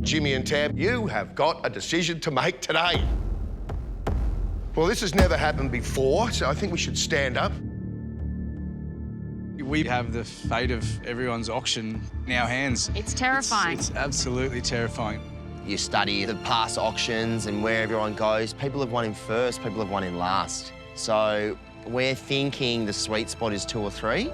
Jimmy and Tam, you have got a decision to make today. Well, this has never happened before, so I think we should stand up. We have the fate of everyone's auction in our hands. It's terrifying. It's absolutely terrifying. You study the past auctions and where everyone goes. People have won in first, people have won in last. So we're thinking the sweet spot is 2 or 3.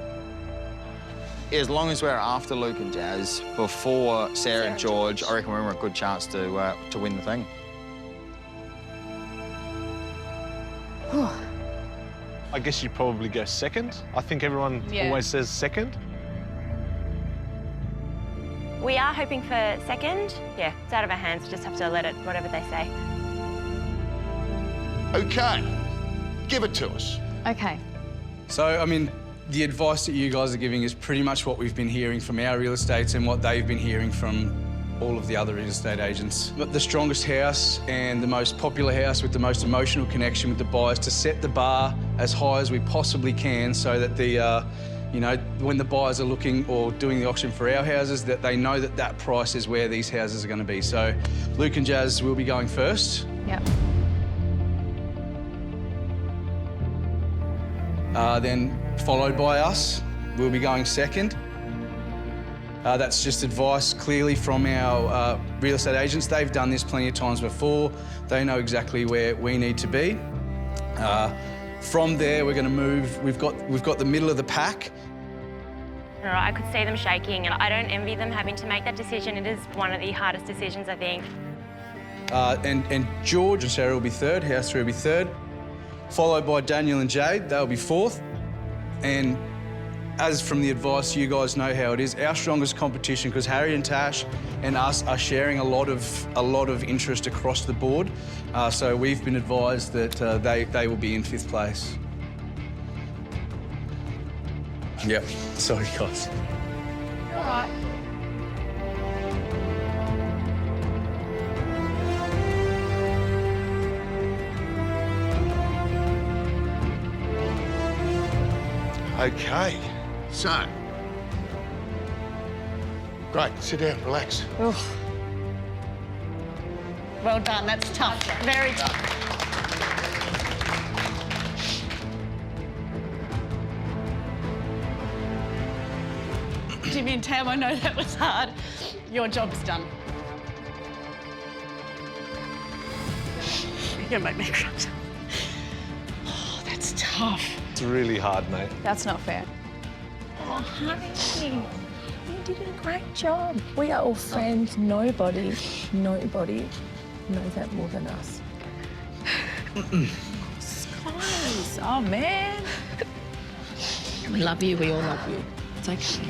As long as we're after Luke and Jazz before Sarah and George, I reckon we're in a good chance to win the thing. I guess you'd probably go second. I think everyone always says second. We are hoping for second. Yeah, it's out of our hands. Just have to let it, whatever they say. OK, give it to us. OK. So, I mean, the advice that you guys are giving is pretty much what we've been hearing from our real estates and what they've been hearing from all of the other real estate agents. But the strongest house and the most popular house with the most emotional connection with the buyers, to set the bar as high as we possibly can so that the, you know, when the buyers are looking or doing the auction for our houses, that they know that that price is where these houses are going to be. So Luke and Jazz will be going first. Yep. Then followed by us, we'll be going second. That's just advice clearly from our real estate agents. They've done this plenty of times before. They know exactly where we need to be. From there, we're going to move. We've got the middle of the pack. All right, I could see them shaking, and I don't envy them having to make that decision. It is one of the hardest decisions, I think. And George and Sarah will be third. House 3 will be third. Followed by Daniel and Jade. They'll be fourth. And as from the advice, you guys know how it is, our strongest competition, because Harry and Tash and us are sharing a lot of interest across the board. So we've been advised that they will be in 5th place. Yep. Sorry, guys. All right. OK, so. Great, sit down, relax. Oof. Well done, that's tough. Very tough. Jimmy and Tam, I know that was hard. Your job's done. You're gonna make me cry. Oh, that's tough. It's really hard, mate. That's not fair. Oh, honey, you did a great job. We are all friends. Nobody knows that more than us. Guys, oh, man. We love you. We all love you. It's okay.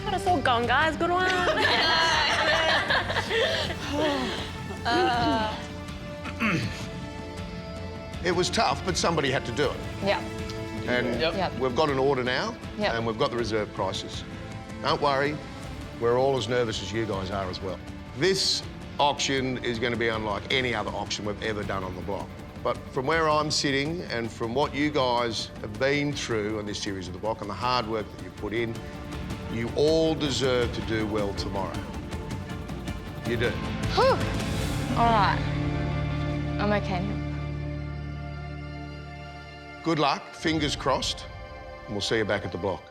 Got us all gone, guys. Good one. It was tough, but somebody had to do it. Yeah. And we've got an order now, and we've got the reserve prices. Don't worry, we're all as nervous as you guys are as well. This auction is going to be unlike any other auction we've ever done on the block. But from where I'm sitting and from what you guys have been through on this series of the block and the hard work that you put in, you all deserve to do well tomorrow. You do. Whew. All right. I'm okay. Good luck, fingers crossed, and we'll see you back at the block.